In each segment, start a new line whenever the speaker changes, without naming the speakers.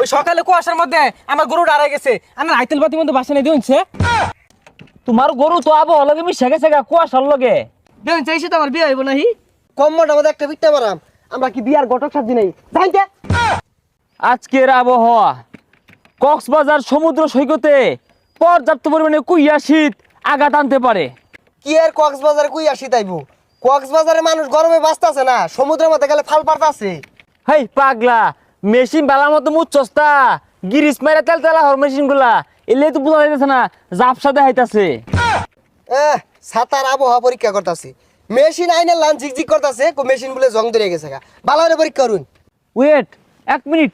ওই সকালে কুয়াশার মধ্যে আমার গরু দাঁড়ায় গেছে। আমার আইতেল বাতি মধ্যে বাসা নেই দিচ্ছে।
তোমার গরু তো আবহাওয়া লগে মিশে গেছে গা কুয়াশার লগে।
দেখুন চাইছে তো আমার বিয়ে হইব নাহি।
কম্মটা আমাদের একটা পিঠা মারাম, আমরা কি বিয়ার ঘটক সাজি নাই জানতে।
আজকের আবহাওয়া কক্সবাজার সমুদ্র সৈকতে পর্যাপ্ত পরিমাণে কুইয়া শীত আঘাত আনতে পারে।
কি আর কক্সবাজারে কই আসি তাইবো, কক্সবাজারে মানুষ গরমে বাঁচতেছে না, সমুদ্রের মধ্যে গেলে ফাল পারতাছে।
হেই পাগলা, মেশিন বেলার মতো মুচ্ছস্তা গিরিস মেরে তেল তেলা হর মেশিন গুলা এলে তো বোঝা যাইতেছে না জাপসা দেখাইতাছে।
সাতার আবহাওয়া পরীক্ষা করতেছে, মেশিন আইনের লান ঝিকঝিক করতেছে, মেশিন বলে জং ধরে গেছে গা। ভালো করে পরীক্ষা করুন।
ওয়েট এক মিনিট।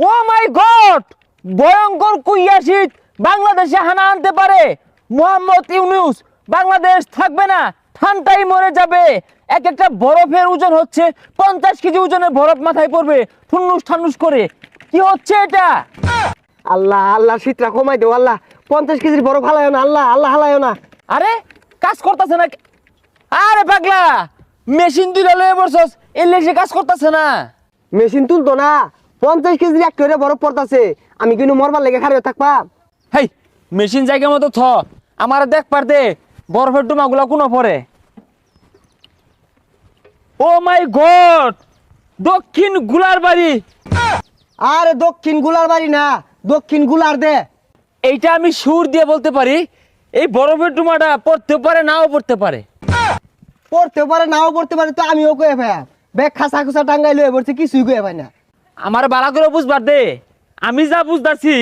ও মাই গড, ভয়ঙ্কর কুইয়া শীত বাংলাদেশে হানা আনতে পারে। মোহাম্মদ ইউনূস বাংলাদেশ থাকবে না, ঠান্ডায় মরে যাবে। এক একটা বরফের ওজন হচ্ছে 50 কেজি ওজনের বরফ মাথায় পড়বে ঠুন্নুস ঠান্নুস করে। কি হচ্ছে এটা?
আল্লাহ আল্লাহ, শীতটা কমাই দেও আল্লাহ, 50 কেজির বড় ফালায় না আল্লাহ, আল্লাহ হালায় না।
আরে কাজ করতেছে না। আরে পাগলা, মেশিন দুইটা লয়ে বসছস, এলে সে কাজ করতেছে না।
মেশিন তুলতো না, 50 কেজির একটা করে বরফ পড়তাছে, আমি কিন্তু মরবার লেগে খারে থাকবা।
হেই মেশিন জায়গা মতো থ, আমার দেখ পারতে বরফের ডুমাগুলা কোনো পরে। ও মাই গড, দক্ষিণ গুলার বাড়ি।
আরে দক্ষিণ গুলার বাড়ি না, দক্ষিণ গুলার দে।
এইটা আমি সুর দিয়ে বলতে পারি, এই বরফের ডুমাটা পড়তে পারে নাও পড়তে পারে।
পড়তে পারে নাও পড়তে পারে, তো আমিও কয়ে ভাই ব্যাগ খাসা খুসা টাঙ্গাই লয়ে পড়ছে, কিছুই কয়ে ভাই না।
আমার বালা করে বুঝবার দে, আমি যা বুঝতেছি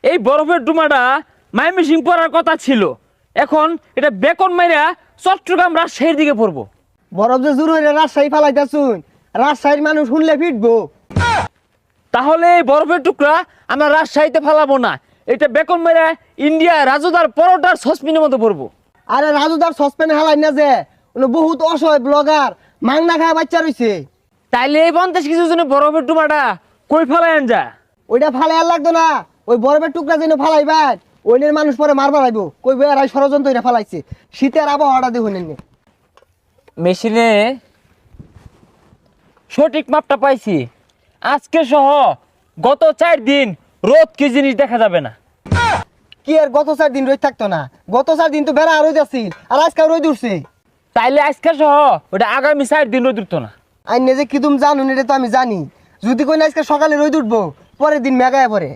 এই বরফের ডুমাটা মাইমিসিং পড়ার কথা ছিল, এখন এটা বেকন মাইরা চট্টগ্রাম রাজশাহীর দিকে পড়বো।
বরফ যে জোর হইলে রাজশাহী ফালাইতাছুন, রাজশাহীর মানুষ শুনলে ফিটবো।
তাহলে এই বরফের টুকরা আমরা রাজশাহীতে ফালাবো না, এটা বেকন মেরে ইন্ডিয়া রাজুদার পরোটার সসপিনের মতো পড়বো।
আরে রাজুদার সসপেনে হালাই না যে, বহুত অসহায় ব্লগার মাংনা খায় বাচ্চা রইছে।
তাইলে এই 50 কিছু জন্য বরফের টুকরাটা কই ফালাই আন যা?
ওইটা ফালাই আর লাগতো না, ওই বরফের টুকরা যেন ফালাইবার ওইনের মানুষ পরে মারবার আইবো, কই বেড়াই ষড়যন্ত্র এটা ফালাইছে। শীতের আবহাওয়াটা দেখুন।
মেশিনে সঠিক মাপটা পাইছি, আজকে সহ গত 4 দিন রোদ কি জিনিস দেখা যাবে না।
কি আর গত 4 দিন রোদ থাকতো না, গত 4 দিন তো বেড়া রোদ আছিল, আর আজকে রোদ উঠছে।
তাইলে আজকে সহ ওটা আগামী 4 দিন রোদ উঠতো না।
আইন যে কি তুমি জানো এটা তো আমি জানি, যদি কই না আজকে সকালে রোদ উঠবো, পরের দিন মেঘায় পরে।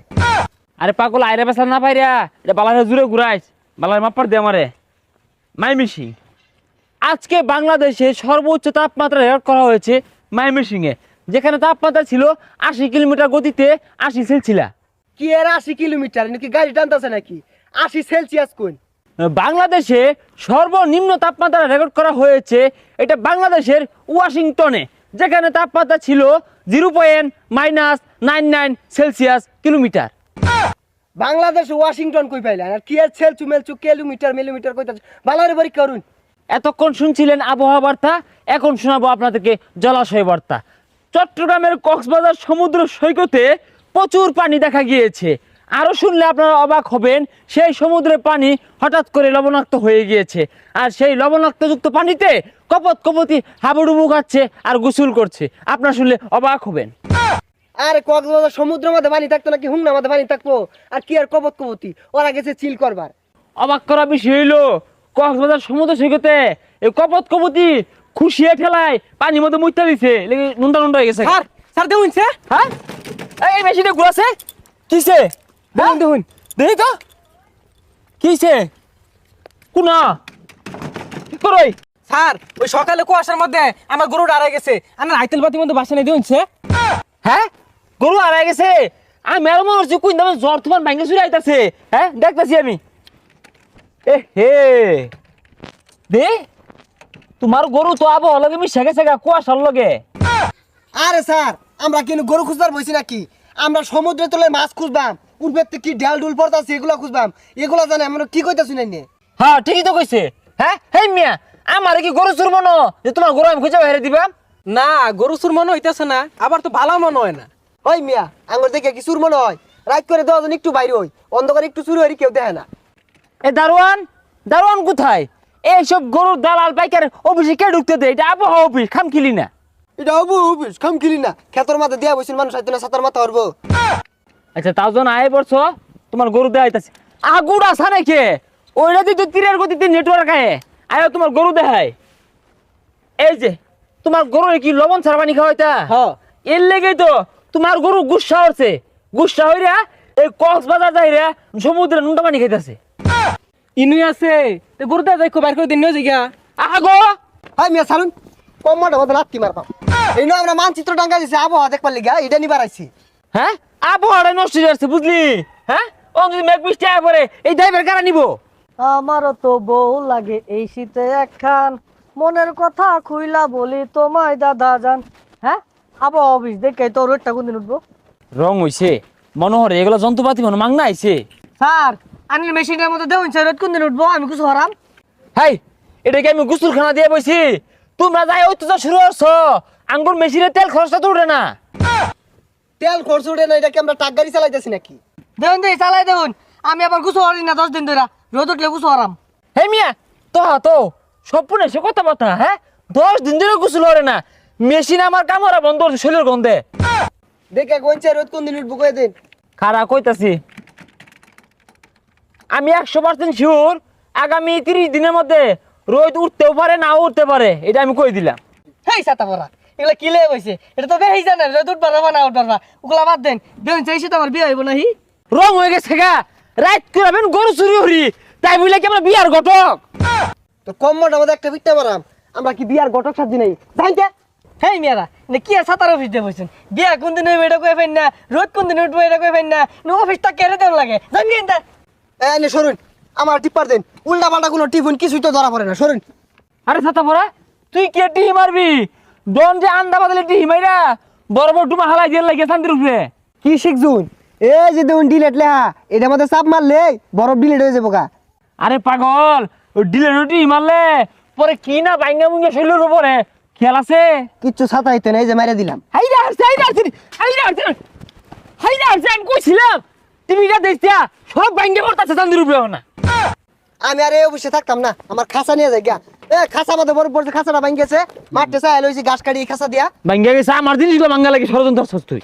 আরে পাগল, আইরে বেসা না পাইরা এটা বালারে জুড়ে ঘুরাইস, বালার মাপার দে আমারে। মাইমিসিং আজকে বাংলাদেশে সর্বোচ্চ তাপমাত্রা রেকর্ড করা হয়েছে মাইমিসিংয়ে, যেখানে তাপমাত্রা ছিল 80 কিলোমিটার গতিতে 80 সেলসিয়াস।
কি আর 80 কিলোমিটার নাকি গাড়ি টানতেছে নাকি, 80 সেলসিয়াস কোন?
বাংলাদেশে সর্বনিম্ন তাপমাত্রা রেকর্ড করা হয়েছে এটা বাংলাদেশের ওয়াশিংটনে, যেখানে তাপমাত্রা ছিল 0.-99 সেলসিয়াস কিলোমিটার।
বাংলাদেশ ওয়াশিংটন কই পাইলেন, আর কি আর সেলসু মেলসু কিলোমিটার মিলিমিটার কইতাছ, ভালো করে পরীক্ষা করুন।
এতক্ষণ শুনছিলেন আবহাওয়া বার্তা, এখন শোনাবো আপনাদেরকে জলাশয় বার্তা। চট্টগ্রামের কক্সবাজার সমুদ্র সৈকতে প্রচুর পানি দেখা গিয়েছে। আরও শুনলে আপনারা অবাক হবেন, সেই সমুদ্রের পানি হঠাৎ করে লবণাক্ত হয়ে গিয়েছে, আর সেই লবণাক্তযুক্ত পানিতে কপত কপতি হাবুডুবু খাচ্ছে আর গোসল করছে। আপনারা শুনলে অবাক হবেন।
আরে কক্সবাজার সমুদ্রের মধ্যে পানি থাকতো নাকি হুংনার মধ্যে পানি থাকবো, আর কি আর কবত কবতি, ওরা গেছে চিল করবার।
অবাক করা বিষয় হইলো কক্সবাজার সমুদ্র সৈকতে এই কপত কপতি খুশিয়ে ঠেলায় পানির মধ্যে মুইতা দিছে, নুনটা নুনটা হয়ে গেছে।
স্যার স্যার দেখুন স্যার,
হ্যাঁ এই মেশিনে ঘুরাছে কিসে?
দেখুন দেখুন
দেখি তো কিসে কোনা কি করই?
স্যার ওই সকালে কুয়াশার মধ্যে আমার গরু দাঁড়ায় গেছে। আমার আইতেল বাতি মধ্যে বাসা নেই দিচ্ছে।
হ্যাঁ গরু হারাই গেছে? আমি মেরো মানুষ কোন দামে জ্বর তোমার ভাঙ্গে চুরি আইতাছে। হ্যাঁ দেখতেছি আমি। এ হে দে, তোমার গরু তো আবহাওয়া লগে মিশে গেছে গা কুয়াশার লগে।
আরে স্যার, আমরা কিন্তু গরু খুঁজবার বসি নাকি, আমরা সমুদ্রের তলায় মাছ খুঁজবাম, উর্বের থেকে কি ঢাল ডুল পড়তাছে এগুলা খুঁজবাম, এগুলা জানে আমরা কি কইতাছি না।
হ্যাঁ ঠিকই তো কইছে। হ্যাঁ হেই মিয়া, আমার কি গরু চুর মনো যে তোমার গরু আমি খুঁজে বাইরে দিবাম?
না গরু চুর মনে হইতেছে না, আবার তো ভালো মনে হয় না।
ওই মিয়া, আঙ্গুর দেখে কি চুর মনে হয়? রাত করে 10 জন একটু বাইরে হই, অন্ধকারে একটু চুরি হই কেউ দেখে না।
এ দারোয়ান, দারোয়ান কোথায়? এইসব গরুর দালাল পাইকার অফিসে কে ঢুকতে দেয়? এটা আবহাওয়া অফিস, খামখিলি না।
এটা হবু হবিস খাম কিলি না, খেতর মাথা দিয়া বসিল মানুষ আইতো না, সাতার মাথা হরবো।
আচ্ছা তাও যখন আয় পড়ছো তোমার গরু দেখাইতেছে আগুর আসা নাকি ওইটা দিয়ে তো তীরের গতিতে নেটওয়ার্ক আয় তোমার গরু দেখায় এই যে তোমার গরু কি লবণ ছাড়া পানি খাওয়াইতা
হ্যাঁ।
এর লেগেই তো তোমার গরু গুসা হচ্ছে গুসা হইরা এই কক্সবাজার যাইরা সমুদ্রে নুনটা পানি খাইতেছে
ইনুই আছে তো গরুটা যাই খুব বাইর করে দিন নিয়ে জিগা
আগো
হাই মিয়া সারুন কম্মাটা মধ্যে লাত্তি মারবাম এই না আমরা মানচিত্র টাঙ্গা দিছি আবহাওয়া দেখবার লিগা এটা নিবার আইছি
হ্যাঁ আবহাওয়াটা নষ্ট হয়ে যাচ্ছে বুঝলি হ্যাঁ ও যদি মেঘ বৃষ্টি আয় পরে এই ড্রাইভার কারা নিবো
আমারও তো বউ লাগে এই শীতে একখান মনের কথা খুইলা বলি তোমায় দাদা জান। হ্যাঁ আবহাওয়া অফিস দেখে তো রোডটা কোনদিন উঠবো?
রং হইছে মনোহরে এগুলো যন্ত্রপাতি মনে মাংনা আইছে
স্যার আনিল মেশিনের মধ্যে দেখুন স্যার রোড কোনদিন উঠবো? আমি কিছু হারাম
হাই এটাকে আমি গোসলখানা দিয়ে বইছি তোমরা যাই অত্যাচার শুরু করছো আঙ্গুর মেশিনের তেল খরচটা তো উঠে না
তেল খরচ উঠে না, এটা কি আমরা টাক গাড়ি চালাইতেছি নাকি?
দেখুন দেখি চালাই দেখুন। আমি আবার কিছু হারি না 10 দিন ধরে, রোদ উঠলে কিছু হারাম।
হে মিয়া তো সম্পূর্ণ সে কথা বার্তা হ্যাঁ 10 দিন ধরে গোসল করে না মেশিন আমার কামড়া বন্ধ হচ্ছে শরীরের গন্ধে
দেখে গঞ্চে রোদ কোন দিন উঠবো কয়ে দিন।
খারা কইতাছি আমি 100% শিওর আগামী 30 দিনের মধ্যে রোদ উঠতেও পারে নাও উঠতে পারে এটা আমি কই দিলাম
হেই ছাতা পরা এগুলা কি লেগে হইছে? এটা তো দেখেই জানেন রোদ উঠবা না উঠবা, ওগুলা বাদ দেন। দেখুন চাইছি তো আমার বিয়ে হইব নাহি।
রং হয়ে গেছে গা রাত করাবেন গরু চুরি হরি তাই বলে কি আমরা বিয়ার ঘটক
তো কম্মাটা মধ্যে একটা পিঠা মারাম, আমরা কি বিয়ার ঘটক সাজি নাই জানতে?
হেই মিয়ারা কি আর ছাতার অফিস দিয়ে বসছেন? বিয়া কোন দিন হইব এটা কই ফেন না, রোদ কোন দিন উঠবো এটা কই ফেন না, অফিসটা কেড়ে দেওয়ার লাগে জানেন তা?
এনে সরুন, আমার টিপার দেন। উল্টা পাল্টা কোনো টিফিন কিছুই তো ধরা পড়ে না, সরুন।
আরে ছাতা পড়া তুই কে টিহি মারবি ডন যে আন্দা বাদলে টিহি মাইরা বড় বড় ডুমা হালাই দিয়ে লাগে শান্তির উপরে
কি শিখছুন? এই যে দেখুন ডিলেট লেহা, এটার মধ্যে চাপ মারলে বরফ ডিলেট হয়ে যাবো গা।
আরে পাগল ওই ডিলে রুটি মারলে পরে কি না বাইঙ্গা মুঙ্গা শৈলের উপরে খেয়াল আছে
কিচ্ছু ছাতা হইতে না, এই যে মাইরা দিলাম।
হাইরা হারছে আমি কইছিলাম টিভিটা দেখছিয়া সব বাইঙ্গা পড়তাছে শান্তির উপরে না
আমি আর এই অবশ্যই থাকতাম না, আমার খাঁচা নিয়ে যাই গা। খাঁচা মধ্যে বরফ পড়ছে, খাঁচাটা ভাঙ্গেছে, মাঠে চাই লইছি ঘাস কাটি খাঁচা দিয়া।
বাইঙ্গা গেছে আমার জিনিসগুলো বাঙ্গা লাগে ষড়যন্ত্র তুই